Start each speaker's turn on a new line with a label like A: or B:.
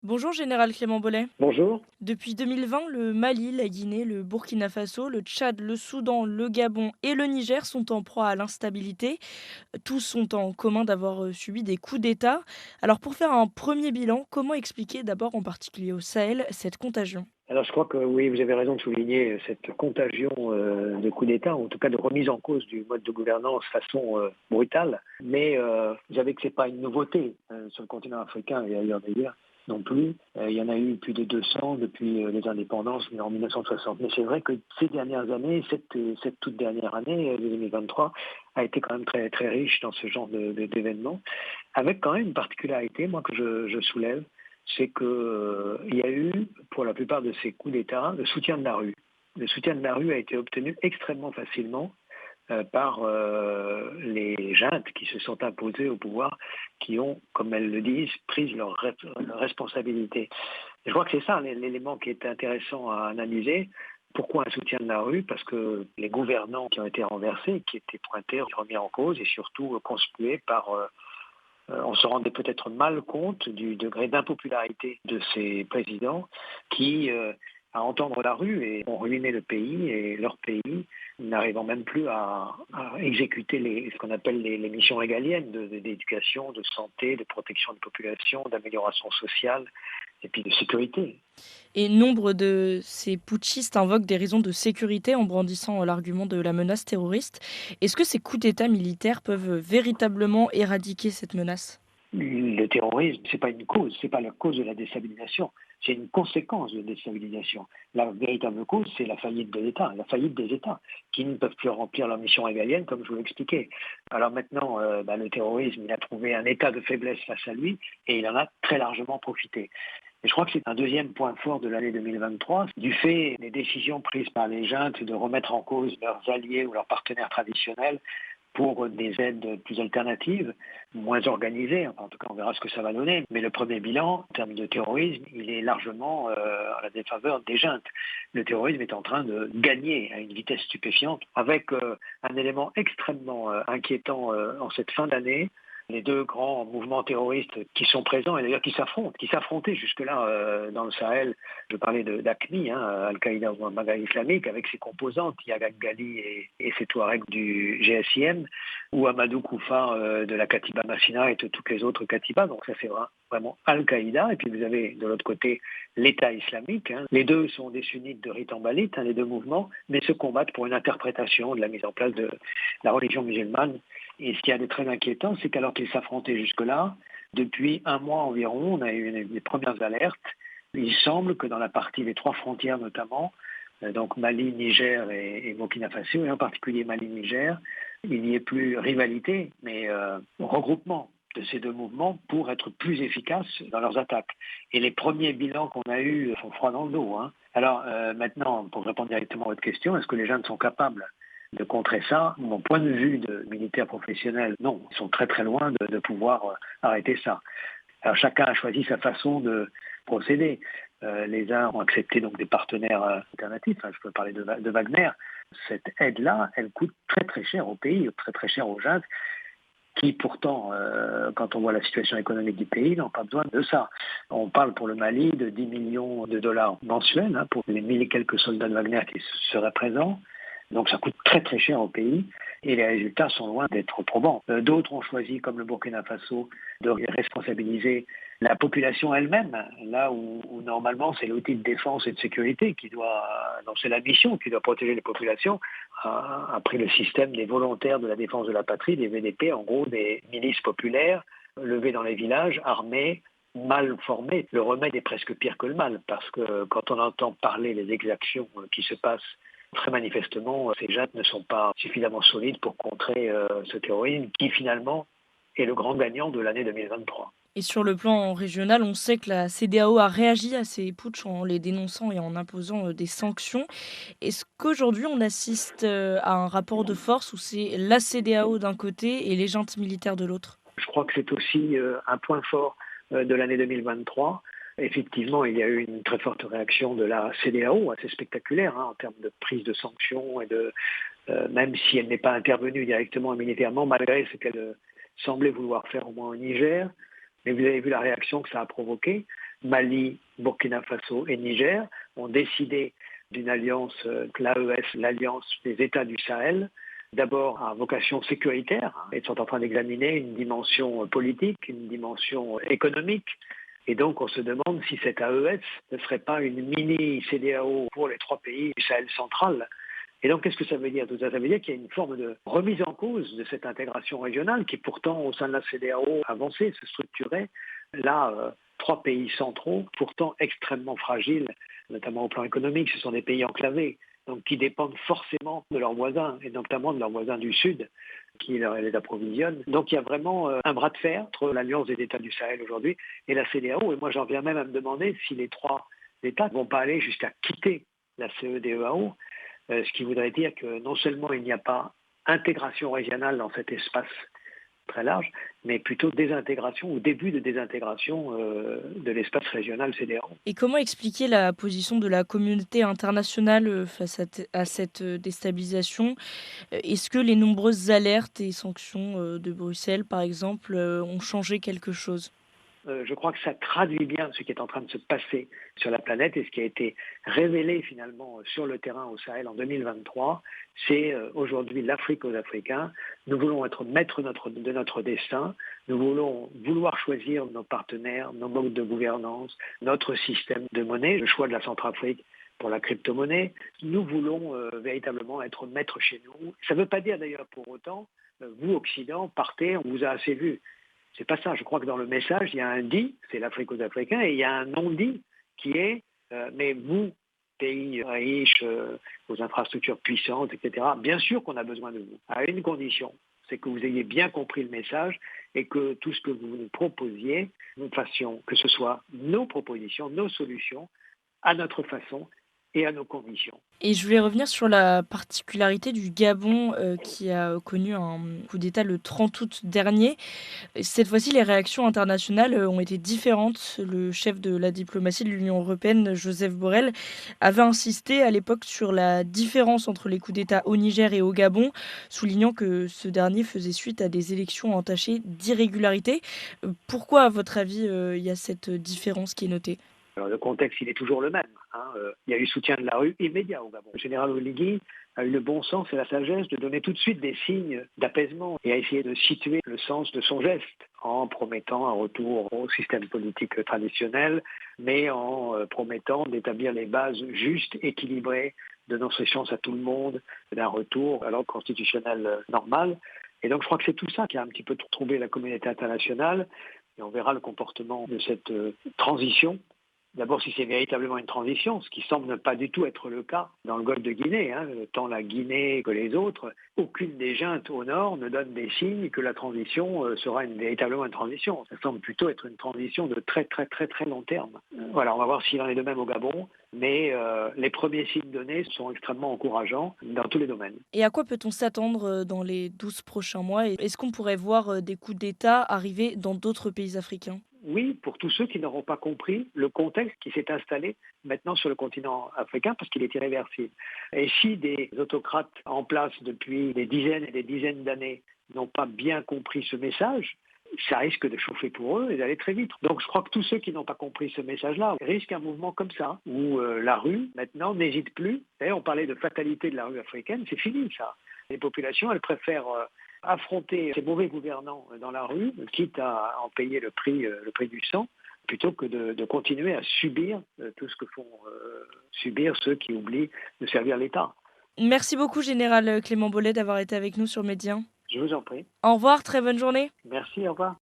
A: Bonjour Général Clément Bollet.
B: Bonjour.
A: Depuis 2020, le Mali, la Guinée, le Burkina Faso, le Tchad, le Soudan, le Gabon et le Niger sont en proie à l'instabilité. Tous ont en commun d'avoir subi des coups d'État. Alors pour faire un premier bilan, comment expliquer d'abord en particulier au Sahel cette contagion?
B: Alors je crois que oui, vous avez raison de souligner cette contagion de coup d'État, ou en tout cas de remise en cause du mode de gouvernance façon brutale. Mais vous savez que c'est pas une nouveauté sur le continent africain et ailleurs d'ailleurs non plus. Il y en a eu plus de 200 depuis les indépendances mais en 1960. Mais c'est vrai que ces dernières années, cette toute dernière année, 2023, a été quand même très, très riche dans ce genre d'événements, avec quand même une particularité, moi, que je soulève, c'est que, il y a eu, pour la plupart de ces coups d'État, le soutien de la rue. Le soutien de la rue a été obtenu extrêmement facilement par les juntes qui se sont imposées au pouvoir, qui ont, comme elles le disent, pris leurs responsabilités. Je crois que c'est ça l'élément qui est intéressant à analyser. Pourquoi un soutien de la rue? Parce que les gouvernants qui ont été renversés, qui étaient pointés, remis en cause et surtout conspués par on se rendait peut-être mal compte du degré d'impopularité de ces présidents qui, à entendre la rue, et ont ruiné le pays et leur pays, n'arrivant même plus à exécuter ce qu'on appelle les missions régaliennes d'éducation, de santé, de protection des populations, d'amélioration sociale et puis de sécurité.
A: Et nombre de ces putschistes invoquent des raisons de sécurité en brandissant l'argument de la menace terroriste. Est-ce que ces coups d'État militaires peuvent véritablement éradiquer cette menace?
B: Le terrorisme, c'est pas une cause, c'est pas la cause de la déstabilisation, c'est une conséquence de déstabilisation. La véritable cause, c'est la faillite de l'État, la faillite des États, qui ne peuvent plus remplir leur mission régalienne, comme je vous l'expliquais. Alors maintenant, le terrorisme, il a trouvé un état de faiblesse face à lui, et il en a très largement profité. Et je crois que c'est un deuxième point fort de l'année 2023, du fait des décisions prises par les juntes de remettre en cause leurs alliés ou leurs partenaires traditionnels pour des aides plus alternatives, moins organisées. Enfin, en tout cas, on verra ce que ça va donner. Mais le premier bilan, en termes de terrorisme, il est largement à la défaveur des juntes. Le terrorisme est en train de gagner à une vitesse stupéfiante, avec un élément extrêmement inquiétant en cette fin d'année. Les deux grands mouvements terroristes qui sont présents et d'ailleurs qui s'affrontaient jusque-là dans le Sahel. Je parlais d'AQMI, Al-Qaïda ou Maghab islamique, avec ses composantes, Yagat Ghali et ses Touaregs du GSIM, ou Amadou Koufa de la Katiba Massina et de toutes les autres Katibas. Donc ça c'est vraiment Al-Qaïda. Et puis vous avez de l'autre côté l'État islamique. Les deux sont des sunnites de rite en balite, les deux mouvements, mais se combattent pour une interprétation de la mise en place de la religion musulmane. Et ce qui y a de très inquiétant, c'est qu'alors qu'ils s'affrontaient jusque-là, depuis un mois environ, on a eu les premières alertes. Il semble que dans la partie des trois frontières notamment, donc Mali, Niger et Burkina Faso, et en particulier Mali-Niger, il n'y ait plus rivalité, mais regroupement de ces deux mouvements pour être plus efficaces dans leurs attaques. Et les premiers bilans qu'on a eus font froid dans le dos. Alors maintenant, pour répondre directement à votre question, est-ce que les jeunes sont capables de contrer ça? Mon point de vue de militaire professionnel, non, ils sont très très loin de pouvoir arrêter ça. Alors chacun a choisi sa façon de procéder. Les uns ont accepté donc des partenaires alternatifs. Je peux parler de Wagner. Cette aide-là, elle coûte très très cher au pays, très très cher aux jeunes, qui pourtant, quand on voit la situation économique du pays, n'ont pas besoin de ça. On parle pour le Mali de 10 millions de dollars mensuels pour les 1000 et quelques soldats de Wagner qui seraient présents. Donc ça coûte très très cher au pays et les résultats sont loin d'être probants. D'autres ont choisi, comme le Burkina Faso, de responsabiliser la population elle-même, là où normalement c'est l'outil de défense et de sécurité donc c'est la mission qui doit protéger les populations, a pris le système des volontaires de la défense de la patrie, des VDP, en gros des milices populaires, levées dans les villages, armées, mal formées. Le remède est presque pire que le mal, parce que quand on entend parler des exactions qui se passent, très manifestement, ces jeunes ne sont pas suffisamment solides pour contrer ce terrorisme qui finalement est le grand gagnant de l'année 2023.
A: Et sur le plan régional, on sait que la CEDEAO a réagi à ces putschs en les dénonçant et en imposant des sanctions. Est-ce qu'aujourd'hui on assiste à un rapport de force où c'est la CEDEAO d'un côté et les juntes militaires de l'autre?
B: Je crois que c'est aussi un point fort de l'année 2023. Effectivement, il y a eu une très forte réaction de la CEDEAO, assez spectaculaire en termes de prise de sanctions et même si elle n'est pas intervenue directement militairement, malgré ce qu'elle semblait vouloir faire au moins au Niger. Mais vous avez vu la réaction que ça a provoqué. Mali, Burkina Faso et Niger, ont décidé d'une alliance, l'AES, l'Alliance des États du Sahel, d'abord à vocation sécuritaire, et sont en train d'examiner une dimension politique, une dimension économique. Et donc on se demande si cette AES ne serait pas une mini CEDEAO pour les 3 pays du Sahel central. Et donc, qu'est-ce que ça veut dire tout ça? Ça veut dire qu'il y a une forme de remise en cause de cette intégration régionale qui, pourtant, au sein de la CEDEAO, avançait, se structurait. Là, 3 pays centraux, pourtant extrêmement fragiles, notamment au plan économique, ce sont des pays enclavés, donc qui dépendent forcément de leurs voisins, et notamment de leurs voisins du Sud, qui les approvisionnent. Donc, il y a vraiment un bras de fer entre l'Alliance des États du Sahel aujourd'hui et la CEDEAO. Et moi, j'en viens même à me demander si les 3 États ne vont pas aller jusqu'à quitter la CEDEAO. Ce qui voudrait dire que non seulement il n'y a pas intégration régionale dans cet espace très large, mais plutôt désintégration ou début de désintégration de l'espace régional CEDEAO.
A: Et comment expliquer la position de la communauté internationale face à cette déstabilisation? Est-ce que les nombreuses alertes et sanctions de Bruxelles, par exemple, ont changé quelque chose?
B: Je crois que ça traduit bien ce qui est en train de se passer sur la planète et ce qui a été révélé finalement sur le terrain au Sahel en 2023. C'est aujourd'hui l'Afrique aux Africains. Nous voulons être maîtres de notre destin. Nous voulons vouloir choisir nos partenaires, nos modes de gouvernance, notre système de monnaie, le choix de la Centrafrique pour la crypto-monnaie. Nous voulons véritablement être maîtres chez nous. Ça ne veut pas dire d'ailleurs pour autant, vous, Occident, partez, on vous a assez vu. C'est pas ça. Je crois que dans le message, il y a un dit, c'est l'Afrique aux Africains, et il y a un non-dit qui est mais vous, pays riches, aux infrastructures puissantes, etc., bien sûr qu'on a besoin de vous, à une condition, c'est que vous ayez bien compris le message et que tout ce que vous nous proposiez, nous fassions, que ce soit nos propositions, nos solutions, à notre façon et à nos conditions.
A: Et je voulais revenir sur la particularité du Gabon, qui a connu un coup d'État le 30 août dernier. Cette fois-ci, les réactions internationales, ont été différentes. Le chef de la diplomatie de l'Union européenne, Joseph Borrell, avait insisté à l'époque sur la différence entre les coups d'État au Niger et au Gabon, soulignant que ce dernier faisait suite à des élections entachées d'irrégularités. Pourquoi, à votre avis, il y a cette différence qui est notée?
B: Alors, le contexte, il est toujours le même. Il y a eu soutien de la rue immédiat au Gabon. Le général Oligui a eu le bon sens et la sagesse de donner tout de suite des signes d'apaisement et a essayé de situer le sens de son geste en promettant un retour au système politique traditionnel, mais en promettant d'établir les bases justes, équilibrées, donnant ses chances à tout le monde, d'un retour à l'ordre constitutionnel normal. Et donc je crois que c'est tout ça qui a un petit peu troublé la communauté internationale. Et on verra le comportement de cette transition. D'abord, si c'est véritablement une transition, ce qui semble ne pas du tout être le cas dans le golfe de Guinée, tant la Guinée que les autres, aucune des juntes au nord ne donne des signes que la transition sera véritablement une transition. Ça semble plutôt être une transition de très très très très long terme. Voilà, on va voir s'il en est de même au Gabon, mais les premiers signes donnés sont extrêmement encourageants dans tous les domaines.
A: Et à quoi peut-on s'attendre dans les 12 prochains mois? Et est-ce qu'on pourrait voir des coups d'État arriver dans d'autres pays africains?
B: Oui, pour tous ceux qui n'auront pas compris le contexte qui s'est installé maintenant sur le continent africain parce qu'il est irréversible. Et si des autocrates en place depuis des dizaines et des dizaines d'années n'ont pas bien compris ce message, ça risque de chauffer pour eux et d'aller très vite. Donc je crois que tous ceux qui n'ont pas compris ce message-là risquent un mouvement comme ça, où la rue, maintenant, n'hésite plus. D'ailleurs, on parlait de fatalité de la rue africaine, c'est fini ça. Les populations, elles préfèrent affronter ces mauvais gouvernants dans la rue, quitte à en payer le prix du sang, plutôt que de continuer à subir tout ce que font subir ceux qui oublient de servir l'État.
A: Merci beaucoup, Général Clément Bollet, d'avoir été avec nous sur Médien.
B: Je vous en prie.
A: Au revoir, très bonne journée.
B: Merci, au revoir.